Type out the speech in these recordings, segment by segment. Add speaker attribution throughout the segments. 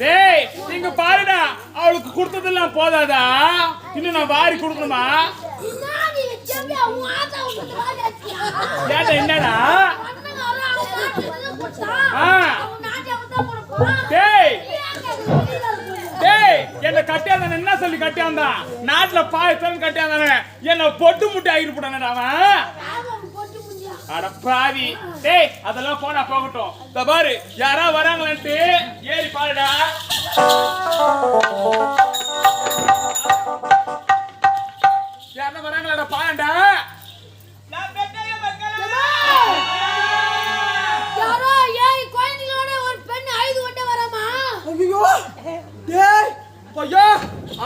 Speaker 1: டேய் நீங்க பாருடா அவளுக்கு கொடுத்ததெல்லாம் போதாதா இன்னும் நான் வாரி கொடுக்கணுமா ஏடா என்னடா டேய் டேய் என்ன கட்டியாந்தானே என்ன சொல்லி கட்டியாந்தான் நாட்டுல பாயத்தன் கட்டியாந்தானே என்ன பொட்டு முட்டை ஆகிட்டு போட்டானடா அவன் அட பாவி டேய் அதெல்லாம் போனா போகட்டும் இந்த பாரு யாரா வராங்களான்ட்டு ஏறி பாருடா யாரா வராங்களாடா பாருடா நான் பெட்டைய மக்களே
Speaker 2: யாரோ ஏய் கோயிலோட ஒரு பெண் ஐது கொண்டு வரமா
Speaker 1: ஐயோ டேய் ஐயோ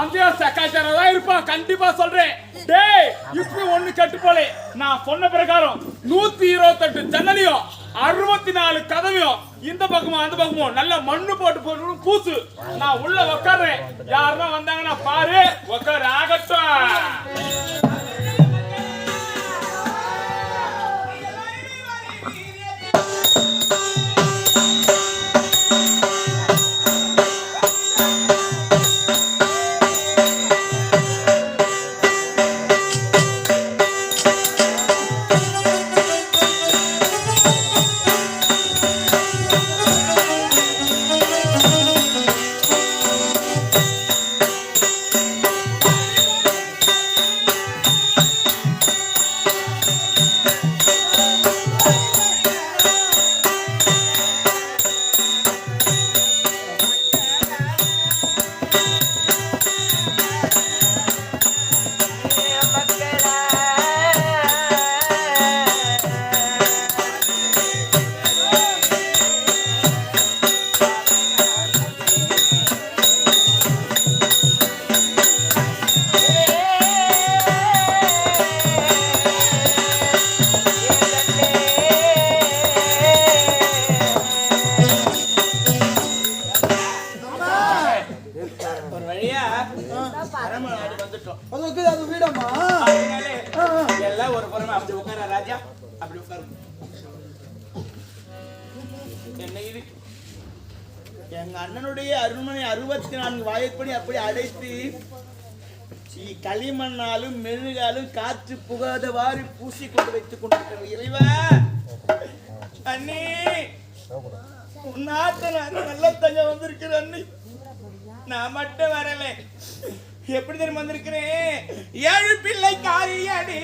Speaker 1: அந்த சக்காச்சாரதா இருப்பா கண்டிப்பா சொல்றேன் டேய் இப்படி ஒண்ணு கட்டு போலே நான் சொன்ன பிரகாரம் 128 ஜன்னலியும் 64 கதவையும் இந்த பக்கமும் அந்த பக்கமும் நல்ல மண்ணு போட்டு பூசு நான் உள்ள உட்கார்றேன் யாருன்னா வந்தாங்கன்னா பாரு உட்காரு ஆகட்டும்
Speaker 3: எங்க அண்ணனுடைய அருண்மனை 64 வாயற்படி அப்படி அடைத்து களிமண்ணாலும் மெழுகாலும் காற்று புகாதவாறு பூசிக்கொண்டு வைத்துக் கொண்டிருக்கிற இறைவா அண்ணி நாட்டு நல்ல தங்க வந்திருக்கிற அண்ணி நான் மட்டும் வரல எப்படி தெரியும் வந்திருக்கிறேன் 7 பிள்ளை காரியாடி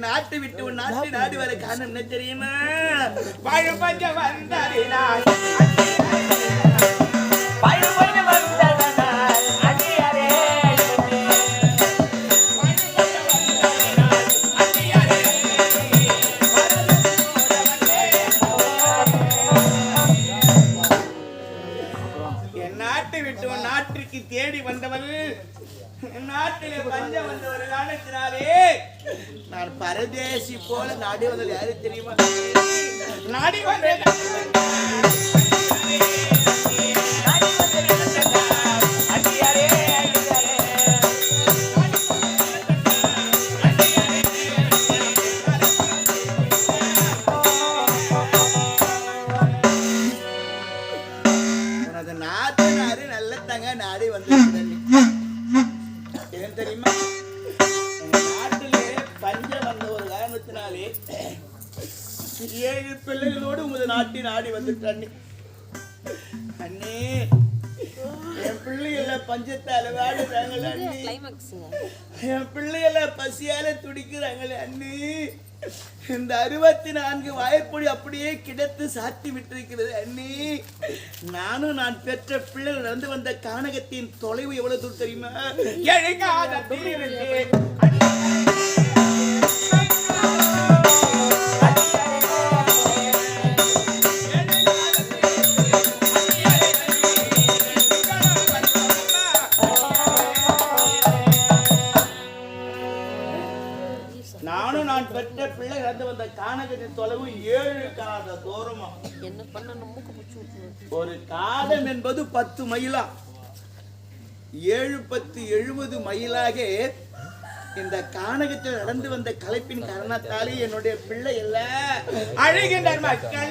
Speaker 3: நாட்டு விட்டு நாட்டு நாடு வர காரணம் என்ன தெரியுமா வாழும் பஞ்சம் வந்தாரா என் நாட்டை விட்டு நாட்டிற்கு தேடி வந்தவள் நாட்டிலே பஞ்சம் வந்த ஒரு காரணத்தினாலே நான் பரதேசி போல நாடி வந்தது யாரு தெரியுமா நாடி வந்தேன் நாட்டு நல்ல தங்க நாடி வந்து தெரியுமா நாட்டிலே பஞ்சம் வந்த ஒரு காரணத்தினாலே 7 பிள்ளைகளோடு உமது நாட்டி நாடி வந்துட்டான் அண்ணே என் பிள்ளைகள பஞ்சத்தால வாடுறாங்களே அண்ணி என் பிள்ளைகள பசியால துடிக்கிறாங்களே அண்ணி இந்த 64 வாய்ப்பொடி அப்படியே கிடத்து சாத்தி விட்டிருக்கிறது அண்ணி நானும் நான் பெற்ற பிள்ளைகள் நடந்து வந்த கானகத்தின் தொலைவு எவ்வளவு தூரம் தெரியுமா கானகத்தின் தொலைவு 7 காத தூரமா.
Speaker 2: என்ன பண்ணணும் மூக்கு பிடிச்சு விட்டுருவோம்.
Speaker 3: ஒரு காலம் என்பது 10 மைலா. 7 10 70 மைலாக இந்த கானகத்தில் நடந்து வந்த கலைப்பின் காரணத்தாலே என்னுடைய பிள்ளை எல்லாம் அழுகின்ற மக்கள்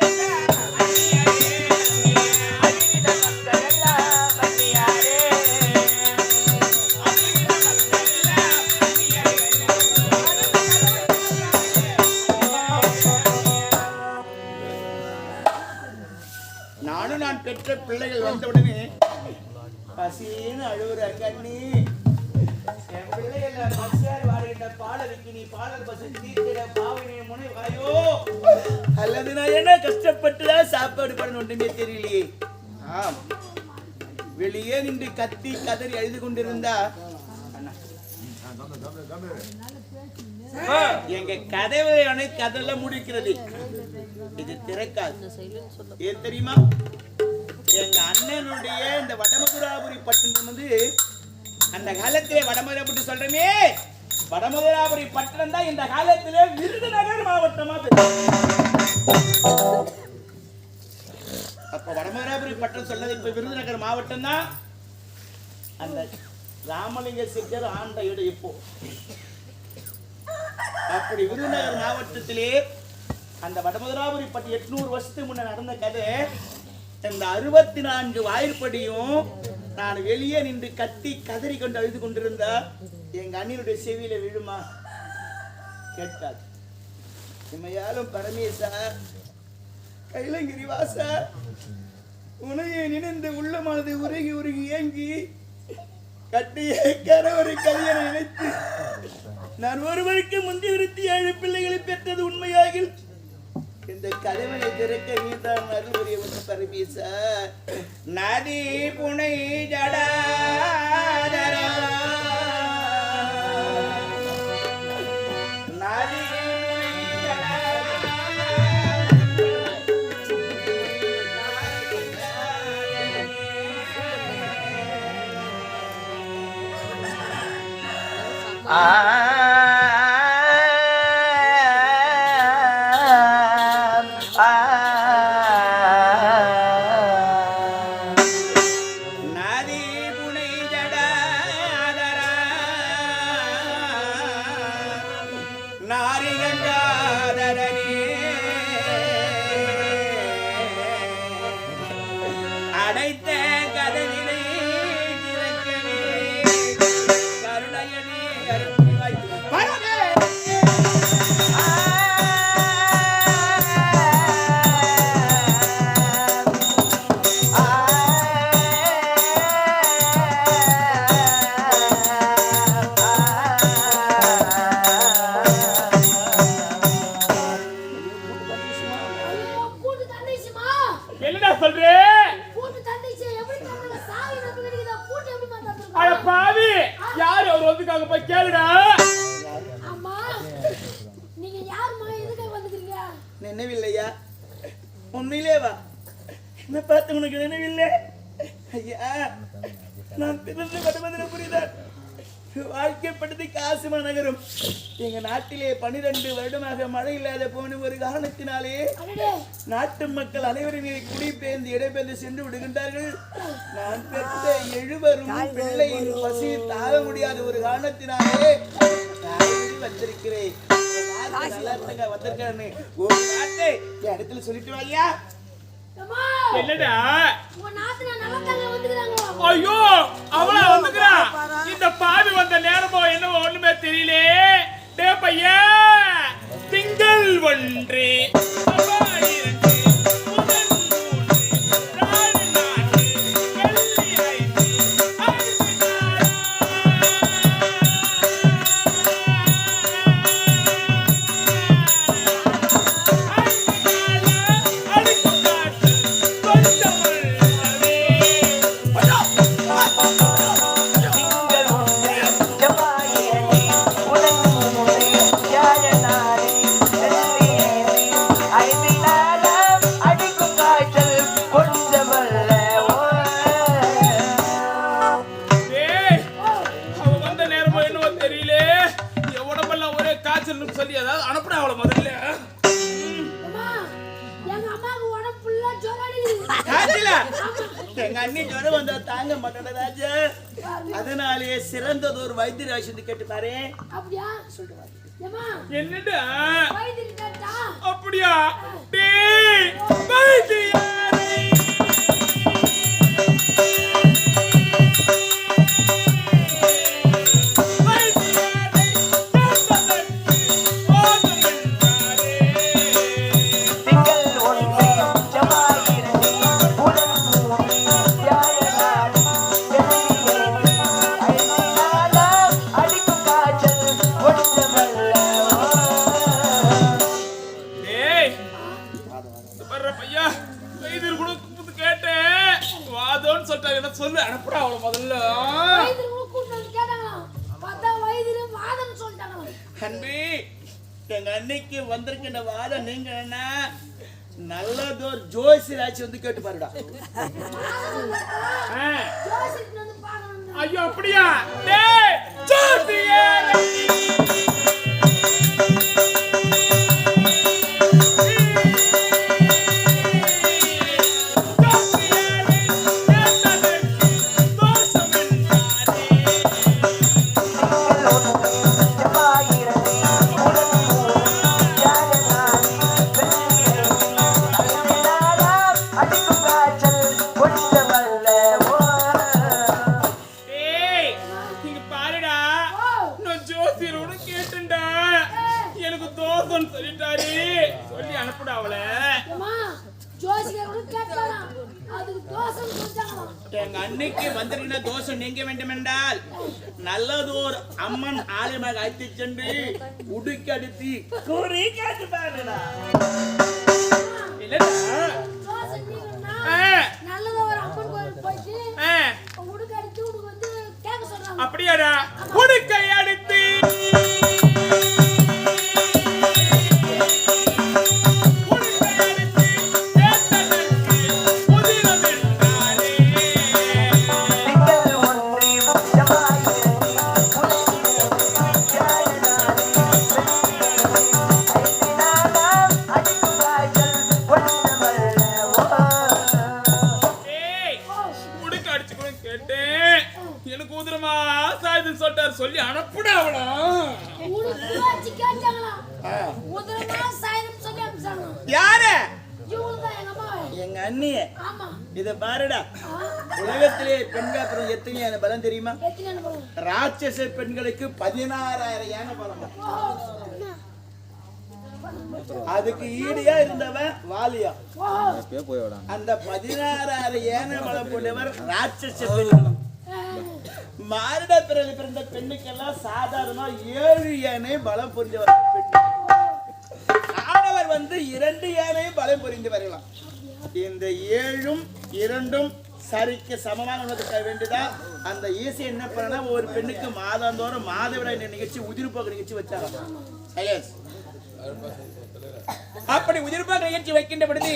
Speaker 3: நானும் நான் பெற்ற பிள்ளைகள் வந்தவுடனே பசின்னு அழுவுறாங்க. அண்ணி என் பிள்ளைகள் பசியார் வாடுகின்ற பாலருக்கு நீ பாலர் பசி தீர்த்திட பாவனைய முனை வாயோ அல்லது நான் என்ன கஷ்டப்பட்டுதான் சாப்பாடு பண்ண ஒன்றுமே தெரியலையே. ஆம், வெளியே நின்று கத்தி கதறி அழுது கொண்டிருந்தா எங்க கதவை கதெல்லாம் முடிக்கிறது, இது திறக்காது. ஏன் தெரியுமா? எங்க அண்ணனுடைய இந்த வடமதுராபுரி பட்டணம் வந்து அந்த காலத்திலே வடமதுராபுரி சொல்றமே, வடமதுராபுரி பட்டணம் தான் இந்த காலத்திலே விருதுநகர் மாவட்டமா. அப்ப வடமதுராபுரி பட்டணம் சொன்னது இப்ப விருதுநகர் மாவட்டம் தான். அந்த ராமலிங்க சித்தர் ஆண்ட இடம் இப்போ. அப்படி விருதுநகர் மாவட்டத்திலே அந்த வடமதுராபுரி பட்டி 800 வருஷத்துக்கு முன்ன நடந்த கதை. இந்த 64 வாயிற்படியும் நான் வெளியே நின்று கத்தி கதறி கொண்டு அழுது கொண்டிருந்தா எங்க அண்ணினுடைய செவியில விழுமா? கேட்காது. இமையாலும் பரமேசா கைலங்கிரி வாசா உனையை நினைந்து உள்ளமானது உருகி உருகி ஏங்கி கட்டிய கரவரை கல்யாணம் நினைத்து நான் ஒருவருக்கு முந்தி விருத்தி 7 பிள்ளைகளை பெற்றது உண்மையாகில் இந்த கதவனை திறக்க நீதான் அருள்புரிய பரமேசா. நதி புனை ஜடாதரா நதி அடைத்த கதவினை திறக்கவே கருணையனே கருணை வாய்த்து பரமே
Speaker 1: என்னடா சொல்றே? அட பாவி, யார் அவர் வந்துக்காங்க போய் கேளுடா.
Speaker 2: அம்மா நீங்க யாருமா எதுக்கு வந்துக்கிறீங்க?
Speaker 3: நினைவில்லையா? உண்மையிலே வா. என்ன பார்த்து உனக்கு நினைவில்லை? ஐயா, நான் பிறந்து வடமதுரபுரிதான். வாழ்க்கைப்படுத்தி காசிமா நகரம். எங்க நாட்டிலே 12 வருடமாக மழை இல்லாத போன ஒரு காரணத்தினாலே நாட்டு மக்கள் அனைவரும் குடிபெயர்ந்து இடம்பெயர்ந்து சென்று விடுகின்றார்கள். நான் பெற்ற 7 பிள்ளையின் பசி தாழ முடியாத ஒரு காரணத்தினாலே வந்திருக்கிறேன். வந்திருக்கேன்னு ஒரு நாட்டை இடத்துல சொல்லிட்டு வாயா.
Speaker 1: என்னடா?
Speaker 2: உங்க நாட்டுல நல்லதாங்க வந்துக்கறாங்க.
Speaker 1: ஐயோ, அவளா வந்துக்கறா. இந்த பாவி வந்த நேரமோ என்னவோ ஒண்ணுமே தெரியலே. டே பையா, திங்கள் ஒன்று
Speaker 3: Bye. எங்க அண்ணி ஜுரம் வந்தா தாங்க மாட்டேன் ராஜா. அதனாலேயே சிறந்தது ஒரு வைத்தியராஜ் கேட்டு பாரு.
Speaker 2: அப்படியா ஏமா
Speaker 1: என்னடா
Speaker 2: வைத்தியர் கேட்டா
Speaker 1: அப்படியா டேய் வைத்தியரே சொல்லு அனுப்புடா அவளை முதல்ல. அன்பி எங்க அன்னைக்கு வந்திருக்கின்ற வாதம் நீங்க என்ன நல்லதோர் ஜோசியராட்சி வந்து கேட்டு பாருடா. ஐயோ அப்படியா டேய் ஜோசியரே எங்க அன்னைக்கு வந்திருக்கிற தோசை நீங்க வேண்டும் என்றால் நல்லதோர் அம்மன் ஆலயமாக அழைத்து சென்று உடுக்கி அடித்து கூறி கேட்டு பாருடா. அப்படியாடா உடுக்கை அடித்து சொல்லி அனுப்புடா அவளா. யாரு எங்க அண்ணி. இத பாருடா உலகத்திலே பெண்கள் அப்புறம் எத்தனையான பலம் தெரியுமா? ராட்சச பெண்களுக்கு 16,000 யானை பலம். அதுக்கு ஈடியா இருந்தவன் வாலியா. அந்த 16,000 யானை பலம் கொண்டவர் ராட்சச பெண். மானிட பிறகு பிறந்த பெண்ணுக்கெல்லாம் சாதாரணமா 7 யானை பலம் புரிந்தவர். ஆடவர் வந்து 2 யானையும் பலம் புரிந்து வரலாம். இந்த 7ம் 2ம் சரிக்கு சமமாக உணர்ந்துக்க வேண்டியதான். அந்த ஈசி என்ன பண்ணா ஒரு பெண்ணுக்கு மாதந்தோறும் மாதவிடாய் நிகழ்ச்சி உதிர்ப்போக்கு நிகழ்ச்சி வச்சாங்க. அப்படி உதிர்ப்போக்கு நிகழ்ச்சி வைக்கின்ற பொழுது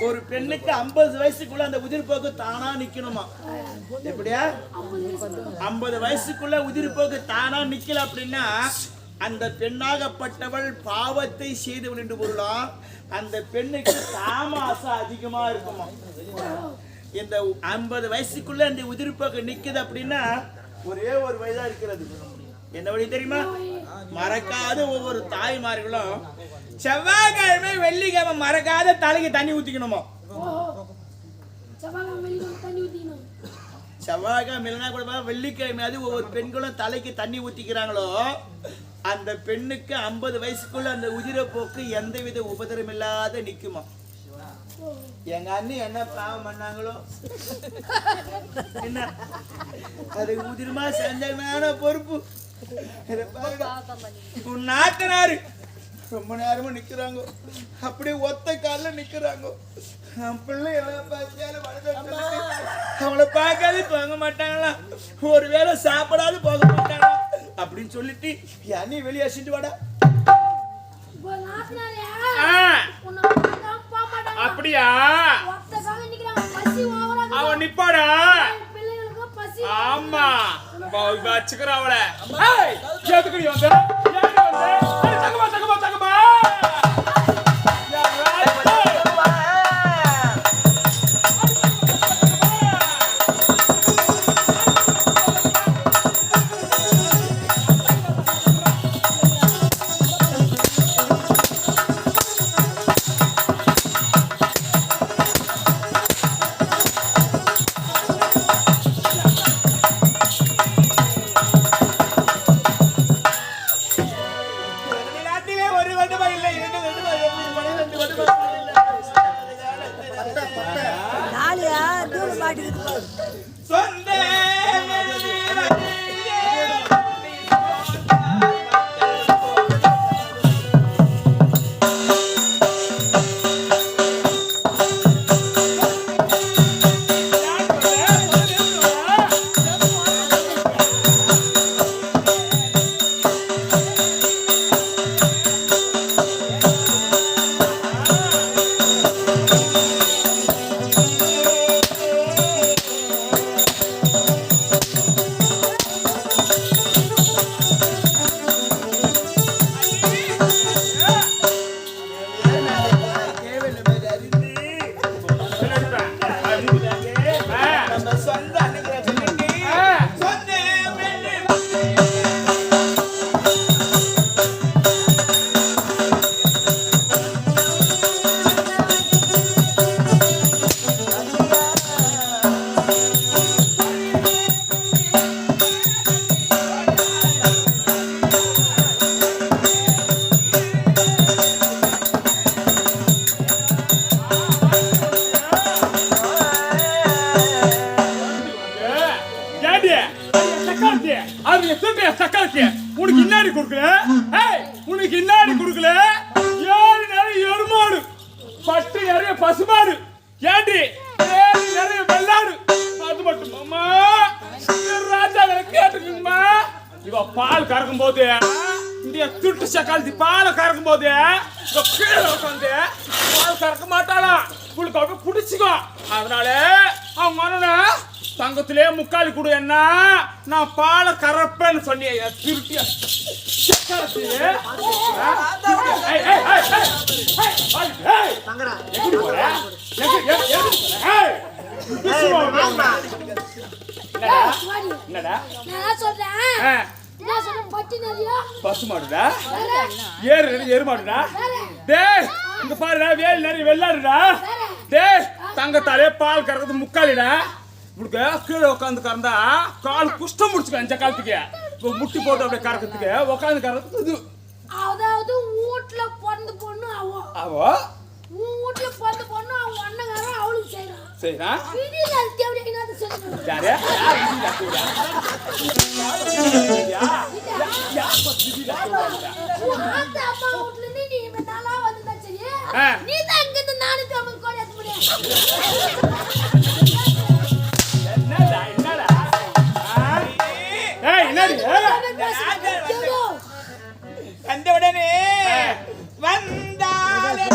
Speaker 1: ஒரு பெண்ணுக்கு 50 வயசுக்குள்ள அந்த உதிர்ப்போக்கு தானா நிக்கணுமா? எப்படியா 50 வயசுக்குள்ள உதிர்ப்போக்கு தானா நிக்கல அப்படின்னா அந்த பெண்ணாகப்பட்டவள் பாவத்தை செய்தவள் என்று பொருளாம். அந்த பெண்ணுக்கு தாமாசம் அதிகமா இருக்குமா? இந்த 50 வயசுக்குள்ள அந்த உதிர்ப்போக்கு நிக்குது அப்படின்னா ஒரே ஒரு வயதா இருக்கிறது. என்ன வழி தெரியுமா? மறக்காத ஒவ்வொரு தாய்மார்களும் செவ்வாய்க்கிழமை வெள்ளிக்கிழமை மறக்காத தலைக்கு தண்ணி ஊத்திக்கணுமா? செவ்வாய்க்கிழமை இல்லைனா கூட வெள்ளிக்கிழமையாவது ஒவ்வொரு பெண்களும் தலைக்கு தண்ணி ஊத்திக்கிறாங்களோ அந்த பெண்ணுக்கு 50 வயசுக்குள்ள அந்த உதிரப்போக்கு எந்தவித உபதிரம் இல்லாத நிக்குமா? எங்க அண்ணி என்ன பாவம் பண்ணாங்களோ என்ன அது உதிரமா செஞ்சமான பொறுப்பு. நாத்தனாரு ரொம்ப நேரமா நிக்கிறாங்க, அப்படியே ஒத்த கால நிக்கிறாங்க. பிள்ளை எல்லாம் பார்த்தாலும் அவளை பார்க்காது போக மாட்டாங்களா, ஒருவேளை சாப்பிடாது போக மாட்டாங்களா அப்படின்னு சொல்லிட்டு அண்ணி வெளியே அசிட்டு வாடா. அப்படியா அவன் நிப்பாடா. ஆமா வச்சுக்கிறா அவளை.
Speaker 3: சொந்த
Speaker 1: உனக்கு இன்னாடி கொடுக்கல, உனக்கு இன்னாடி கொடுக்கல. ஏழு நிறைய எருமாடு, பட்டு நிறைய பசுமாடு, ஏண்டி ஏழு நிறைய வெள்ளாடு. அது மட்டும் அம்மா ராஜா கேட்டுக்குங்கம்மா. இவ பால் கறக்கும் போது இந்த துட்டு சக்காலத்தி பாலை கறக்கும் போது கீழே உட்காந்து பால் கறக்க மாட்டாளா, உங்களுக்கு அப்படியே பிடிச்சிக்கோ. அதனால அவங்க மனன தங்கத்திலே முக்காலி கொடு, என்ன நான் பாலை கறப்பேன்னு சொன்னிய திருட்டிய பசுமாடுடா, எருமாடுடா. டேய் இங்க பாருடா, வேல் நிறைய வெள்ளாடுடா. டேய் தங்கத்தாலே பால் கறக்கிறது முக்காலிடா. இப்படி கீழே உட்காந்து கறந்தா கால் குஷ்டம் முடிச்சுக்க. இந்த காலத்துக்கு முட்டி போட்டு அப்படியே கறக்கிறதுக்கு உட்காந்து கறக்கிறது இது.
Speaker 2: அதாவது வீட்டுல பிறந்த பொண்ணு
Speaker 1: அவோ
Speaker 2: வீட்டுல பிறந்த பொண்ணு அவங்க அண்ணங்காரன் அவளுக்கு செய்யறான்.
Speaker 1: செய்யறான்
Speaker 2: விதியில தேவையா என்னது சொல்லுங்க.
Speaker 1: யாரு
Speaker 2: அம்மா வீட்டுல நீ நல்லா வந்து சரி, நீ தான் இங்க இருந்து 450 கோடி எடுத்து முடியும்.
Speaker 3: அந்த உடனே வந்தாலே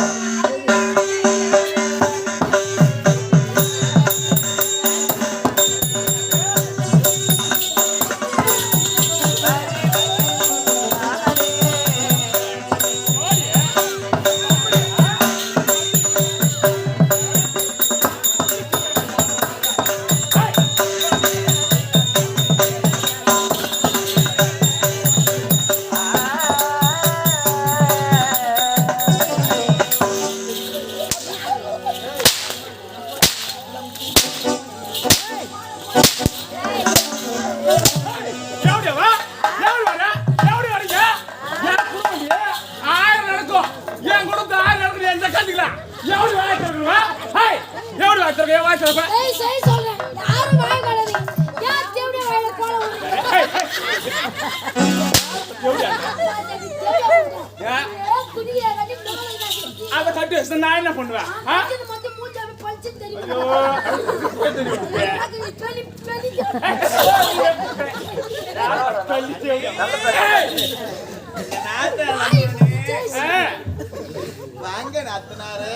Speaker 1: அதை கட்டி வச்சு நான் என்ன பண்ணுவேன்?
Speaker 3: வாங்க நாத்தனாரே,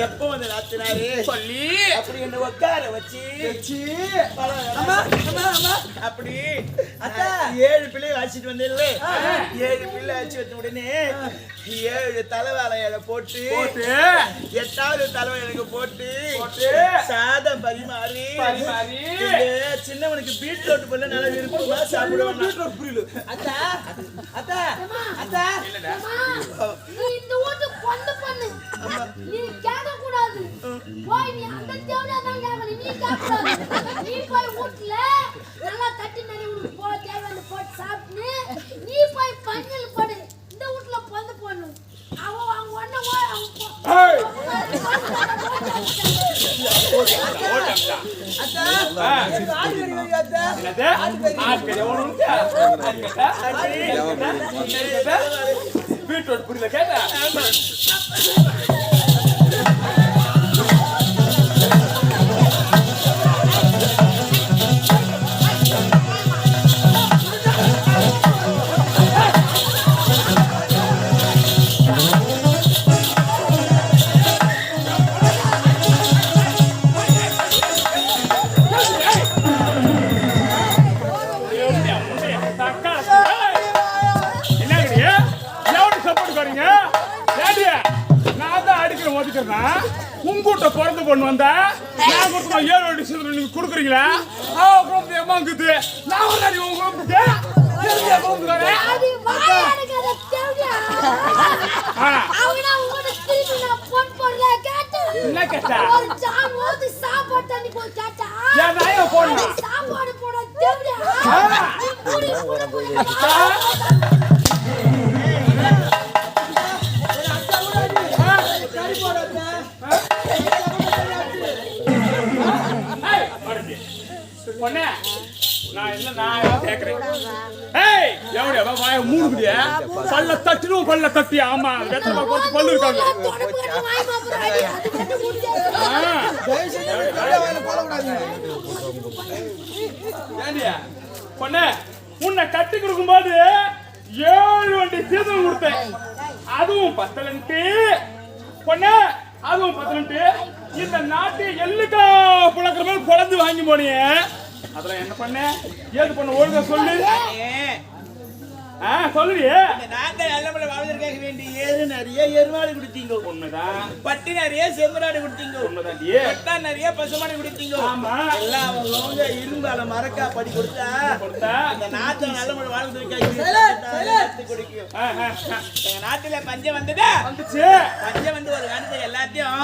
Speaker 3: எப்ப வந்து நாத்தனாரே
Speaker 1: சொல்லி
Speaker 3: அப்படி என்ன உட்கார வச்சு அப்படி 7 பிள்ளைகள் அழைச்சிட்டு வந்தேன்ல, 7 பிள்ளை அழைச்சி வச்ச உடனே 7 தலைவாழையில போட்டு 8வது தலைவாழைக்கு போட்டு சாதம் பரிமாறி சின்னவனுக்கு பீட்ரூட் பண்ண நல்லா விருப்பமா சாப்பிடுவான். பீட்ரூட் புரியல அத்தா அத்தா அத்தா
Speaker 2: இந்த ஊட்டு பொண்ணு பொண்ணு நீ கேட்க கூடாது. போய் நீ அந்த தேவனா தான் கேட்கணும், நீ கேட்க கூடாது. நீ போய் வீட்ல நல்லா தட்டி நரி உனக்கு போட தேவையான போட்டு சாப்பிட்டு நீ போய் பஞ்சல் போடு. இந்த வீட்ல பொண்ணு பொண்ணு அவ அவங்க ஒண்ணு
Speaker 3: அத்தா
Speaker 1: என்னது ஆட்கள் எவ்வளவு வீட்டோட புரியல கேட்டா உங்கூட்ட பிறந்த பொண்ணு வந்தா நான் கொடுத்த 7 டிசம்பர் நீங்க கொடுக்குறீங்களா ஏமாங்குது நான் உங்களுக்கு என்ன கேட்டா பொண்ணே நான் இல்ல நான் கேக்குறேன் ஏய் எவடியா வாய மூடுறியா பல்ல தட்டினும் பல்ல தட்டி ஆமா வெத்தமா போட்டு பல்லு இருக்காங்க ஏண்டியா பொண்ணே உன்னை கட்டி கொடுக்கும்போது 7 வண்டி சீதம் கொடுத்தேன் அதுவும் பத்தலன்ட்டு பொண்ணே அதுவும் பத்தலன்ட்டு இந்த நாட்டு எல்லுக்கா புழக்கிற மாதிரி குழந்தை வாங்கி போனியே அதெல்லாம் என்ன பண்ண ஏது பண்ண ஒழுங்கா சொல்லு சொல்லுறியே
Speaker 3: நாங்க நல்ல வாழ்வதற்காக வேண்டி ஏறு நிறைய எருமாடு கொடுத்தீங்க
Speaker 1: உண்மைதான்
Speaker 3: பட்டி நிறைய செம்மறாடு கொடுத்தீங்க
Speaker 1: உண்மைதான்
Speaker 3: நிறைய பசுமாடு கொடுத்தீங்க
Speaker 1: ஆமா
Speaker 3: எல்லாம் அவங்க இரும்பால மரக்கா படி கொடுத்தா இந்த நாட்டை நல்ல முறை வாழ்வதற்காக கொடுக்கும் எங்க நாட்டுல பஞ்சம் வந்துச்சு பஞ்சம் வந்து ஒரு காலத்தை எல்லாத்தையும்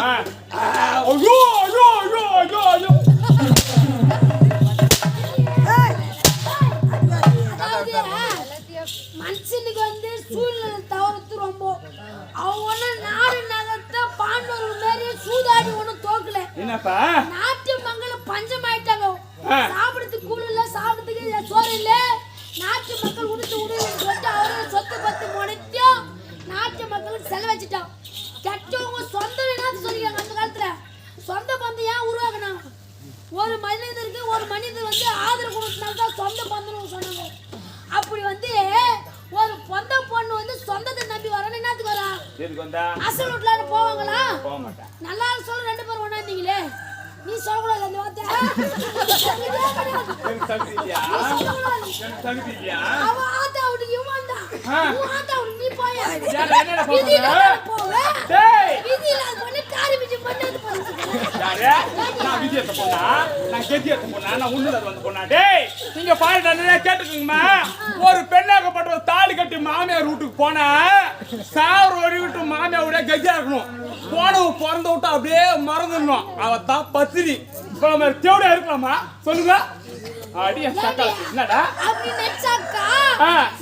Speaker 1: ஐயோ ஐயோ ஐயோ ஐயோ ஐயோ
Speaker 2: மனுஷனுக்கு வந்து சூழ்நிலை தவறுத்து ரொம்ப அவங்க நாடு நகரத்தை பாண்டவர் மாதிரி சூதாடி ஒண்ணும் தோக்கல
Speaker 1: என்னப்பா
Speaker 2: நாட்டு மக்கள் பஞ்சம் ஆயிட்டாங்க சாப்பிடறதுக்கு கூழ் இல்ல சாப்பிடறதுக்கு சோறு இல்ல நாட்டு மக்கள் உடுத்து உடுன்னு சொல்லிட்டு அவரோட சொத்து பத்து முனைத்தியும் நாட்டு மக்களுக்கு செலவு வச்சுட்டான் கெட்டவங்க சொந்த வேணான்னு சொல்லிக்கிறாங்க அந்த காலத்துல சொந்த பந்தம் ஏன் உருவாக்குனாங்க ஒரு மனிதர் வந்து ஆதரவு கொடுத்தனால்தான் சொந்த பந்தம் சொன்னாங்க அப்படி வந்து ஒரு பொந்த பொண்ணு வந்து சொந்தத்தை நம்பி வரணும் என்னத்துக்கு வரா அசல் வீட்டுல போவாங்களா நல்லா சொல்ல 2 பேரும் ஒண்ணாந்தீங்களே நீ சொல்லக்கூடாது அந்த வார்த்தை அவ ஆத்தா விட்டு இவன்டா ஆத்தா விட்டு நீ போயா வீதியில பண்ணி காரி பிச்சு பண்ணது
Speaker 1: நான் விஜயத்தை போனா நான் கெத்தியத்தை போனா நான் உன்னுல வந்து போனா டேய் நீங்க பாருங்க நிறைய கேட்டுக்கோங்கம்மா ஒரு பெண்ணாகப்பட்ட தாலி கட்டி மாமியார் வீட்டுக்கு போனா சாவர ஓடி விட்டு மாமியார் கெஜியா இருக்கணும் போனவ பிறந்த விட்டு அப்படியே மறந்துடணும் அவ தான் பத்திரி இப்போ மாதிரி தேவடியா இருக்கலாமா சொல்லுங்க அடியா சக்கா என்னடா
Speaker 2: அப்படி நெச்சாக்கா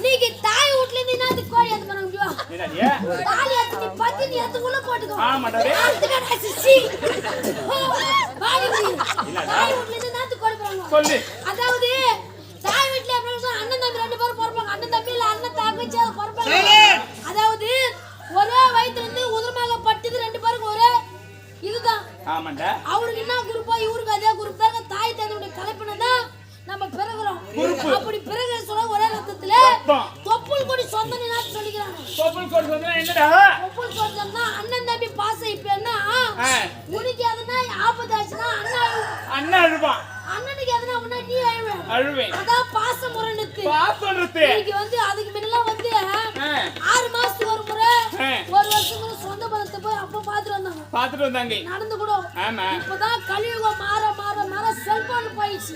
Speaker 2: நீங்க தாய் வீட்ல இருந்து என்னது கோழி அது பண்ண முடியும்
Speaker 1: என்னடியா
Speaker 2: தாலி அத்தி பத்தினி அதுக்குள்ள போட்டுக்கோ
Speaker 1: ஆமாடா டேய்
Speaker 2: அதுக்கு சிசி பாடி தாய் வீட்ல இருந்து என்னது கோழி போறாங்க
Speaker 1: சொல்லு
Speaker 2: அதாவது தாய் வீட்ல எப்படி அண்ணன் தம்பி 2 பேரும் பொறுப்பாங்க அண்ணன் தம்பி இல்ல அண்ணன் தங்கச்சி பொறுப்பாங்க அதாவது ஒரே வயித்துல இருந்து உதிரமாக பட்டது 2 பேருக்கு ஒரே இதுதான்
Speaker 1: ஆமாண்டா
Speaker 2: அவருக்கு என்ன குரூப்போ இவருக்கு அதே குரூப் தான் தாய் தந்தையுடைய கலப்பினதான் நம்ம பிறகுறோம் அப்படி பிறகு சொல்ல ஒரே ரத்தத்துல தொப்புள் கொடி சொந்த நாட்டு சொல்லிக்கிறாங்க
Speaker 1: தொப்புள் கொடி சொந்தனா என்னடா
Speaker 2: தொப்புள் கொடி சொந்தனா அண்ணன் தம்பி பாசம் இப்ப என்ன உனக்கு எதுனா ஆபத்து ஆச்சுன்னா
Speaker 1: அண்ணா அழுவான்
Speaker 2: அண்ணனுக்கு எதுனா உன்ன நீ
Speaker 1: அழுவேன்
Speaker 2: அதான் பாசம் முரணுத்து இன்னைக்கு வந்து அதுக்கு முன்னெல்லாம் வந்து 6 மாசத்துக்கு ஒரு முறை ஒரு வருஷத்துக்கு சொந்த பந்தத்தை போய் அப்ப பாத்துட்டு வந்தாங்க நடந்து கூட இப்பதான் கலியுகம் மாற மாற மாற செல்போன் போயிடுச்சு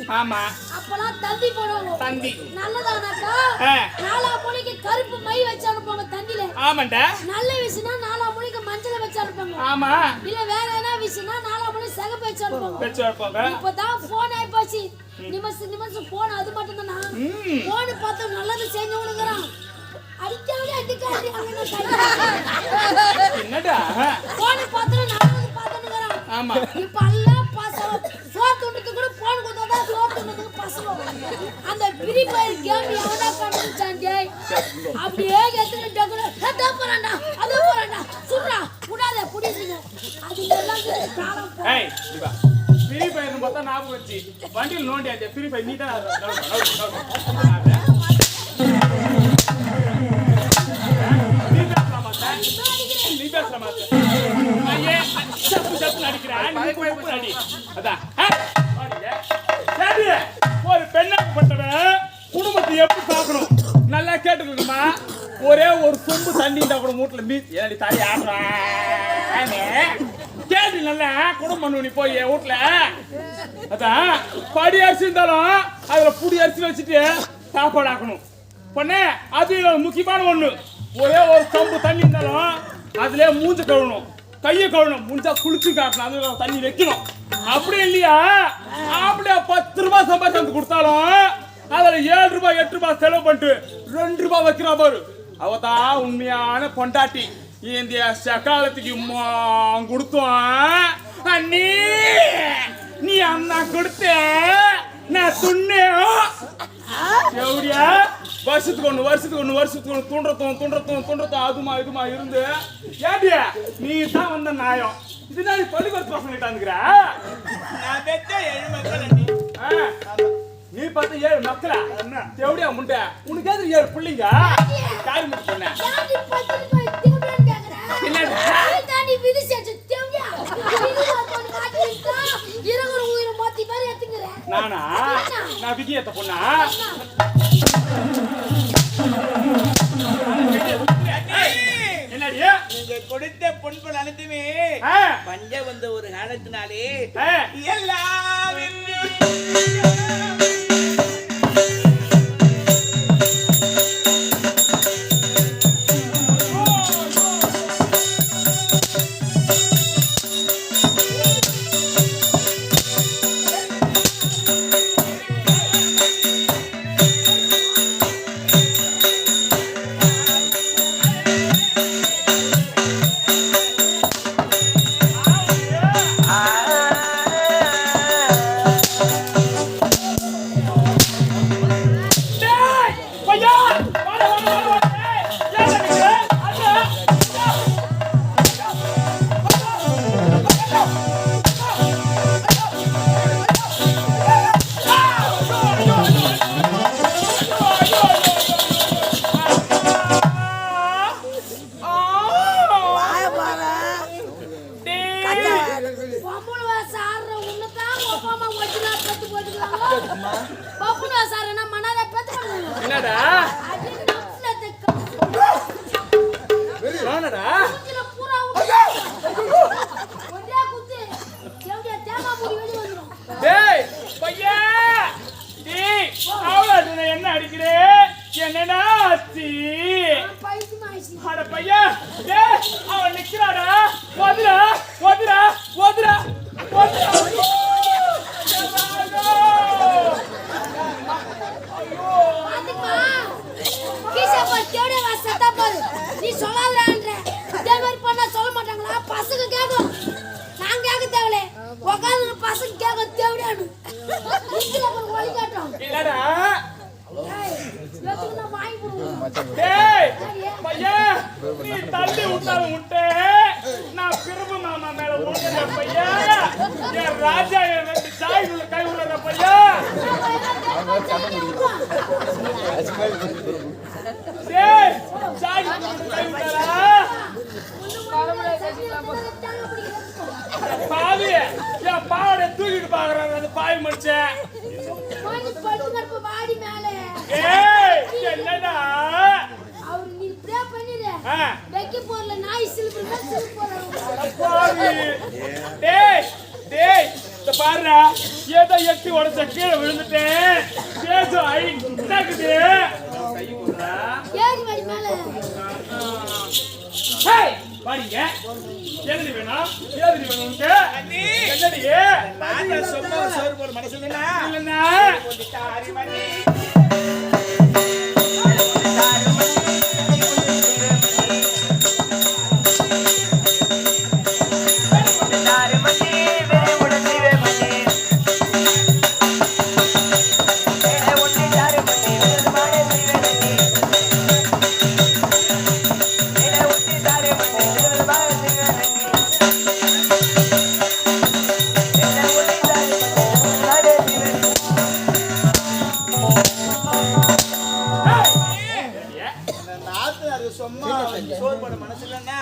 Speaker 2: அப்பெல்லாம் தந்தி போடுவாங்க
Speaker 1: தந்தி
Speaker 2: நல்லதானாக்கா 4 மணிக்கு கருப்பு மை வச்சு அனுப்புவாங்க தந்தில நல்ல விஷயம்னா 4 மணிக்கு மஞ்சள் வச்சு அனுப்புவாங்க இல்ல வேற என்ன விஷயம்னா 4 மணி சிகப்பு வச்சு அனுப்புவாங்க இப்பதான் போன் ஆயிப்போச்சு நிமிஷம் போன் அது மட்டும் தானா போன் பார்த்து நல்லது செஞ்சவனுங்கிறான் அடிக்காவே அடிக்காது
Speaker 1: என்னடா
Speaker 2: போன் பார்த்து நல்லது பார்த்துனுங்கறான் இப்ப எல்லாம் பாசம் சோத்துக்கு கூட போன் கொடுத்தாதான் சோத்துனதுக்கு பசங்க வரும். அந்த ஃப்ரீ ஃபயர் கேம் எவனா கண்டுச்சாண்டே அப்படியே எத்தனை டக்குனு அதோ போறான்டா சுடுறா விடாத புடிச்சுங்க அது எல்லாம் காலம்
Speaker 1: ஏய் இவா ஃப்ரீ ஃபயர்னு பார்த்தா ஞாபகம் வச்சு வண்டியில் நோண்டியாச்சே ஃப்ரீ ஃபயர் நீ தான் நீ பேசுற மாட்டேன் ஐயே சப்பு நடிக்கிறேன் அடி அதான் சரி ஒரு பெண்ணாகப்பட்டவன் குடும்பத்தை எப்படி பார்க்கணும் நல்லா கேட்டுக்கணுமா ஒரே ஒரு சொம்பு தண்ணி இருந்தா கூட மூட்டில் மீ ஏடி தாய் ஆடுறானே கேட்டு நல்லா குடும்பம் நீ போய் வீட்டுல அதான் படி அரிசி இருந்தாலும் அதுல புடி அரிசி வச்சுட்டு சாப்பாடு ஆக்கணும் பொண்ணே அது முக்கியமான ஒண்ணு ஒரே ஒரு சொம்பு தண்ணி இருந்தாலும் அதுல மூஞ்ச கழுவணும் கையை கழுவணும் முடிஞ்சா குளிச்சு காட்டணும் அதுல தண்ணி வைக்கணும் அப்படி இல்லையா அப்படியே 10 ரூபாய் சம்பாதிச்சு கொடுத்தாலும் அதுல 7 ரூபாய் 8 ரூபாய் செலவு பண்ணிட்டு 2 ரூபாய் வைக்கிறா பாரு அவதான் உண்மையான பொண்டாட்டி இந்த சக்காலத்துக்கு கொடுத்தோம் அண்ணி நீ அண்ணா கொடுத்த நான் சொன்னேன் எப்படியா வருஷத்துக்கு ஒண்ணு தூண்டுறதும் அதுமா இருந்து ஏடியா நீ தான் வந்த நியாயம் இதுதான் நீ பள்ளிக்கூட பசங்க கிட்டாந்துக்கிற
Speaker 3: நான் பெத்த 7 மக்கள்
Speaker 1: நீ பார்த்து 7 மக்களா எப்படியா முண்டை உனக்கு எது 7 பிள்ளைங்க காரி முட்டு பண்ண நானா நான் விதியத்த பொண்ணா என்னடியா
Speaker 3: நீங்க கொடுத்த பொன்பல் அனைத்துமே பஞ்ச வந்த ஒரு காலத்தினாலே எல்லாம்
Speaker 1: என்னடா என்ன அடிக்கிறே என்னடா ஆச்சு அட பையா அவன் நிக்கிறாடா ஓதுரா ஓதுரா ஓதுரா ஓதுரா
Speaker 2: நீ சொல்லாதன்ற தேவர் பண்ண சொல்ல மாட்டாங்களா பசங்க கேட்கும் நான் கேட்க தேவலே உட்காந்து பசங்க கேட்க தேவையானு இதுல ஒரு ஒளி காட்டும்
Speaker 1: இல்லடா
Speaker 3: டேய்
Speaker 1: பையா நீ தள்ளி விட்டாலும் விட்டே நான் பிரபு மாமா மேல ஓடுற பையா என் ராஜா என் ரெண்டு சாய்க்குள்ள கை விடுற பையா டேய் சாய் கை விடுறா பாவி என் பாவடை தூக்கிட்டு பாக்குறாங்க அந்த பாவி மனுஷன்
Speaker 2: வாடி மேல
Speaker 1: ஏய் என்னடா
Speaker 2: அவர் நீ ப்ரே பண்ணிரு வெக்கி போறல நாய் சில்பர்
Speaker 1: பாவி டேய் டேய் இந்த பாருடா ஏதோ எட்டி உடைச்ச கீழே விழுந்துட்டேன் பேசு ஐ என்னக்குது கை குடுறா
Speaker 2: ஏறி வாடி மேல
Speaker 1: ஹேய் வாடிங்க என்னடி வேணும் ஏதுடி வேணும் உனக்கு என்னடி
Speaker 3: மாட்ட சொன்ன சோறு போற மனசு இல்லனா
Speaker 1: இல்லனா
Speaker 3: கொஞ்சம் தாரி மணி சும்மா சோறு போட மனசு இல்லைன்னா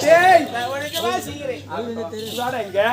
Speaker 1: டேய்
Speaker 3: நான் உனக்கு வாசிக்கிறேன்
Speaker 1: இங்க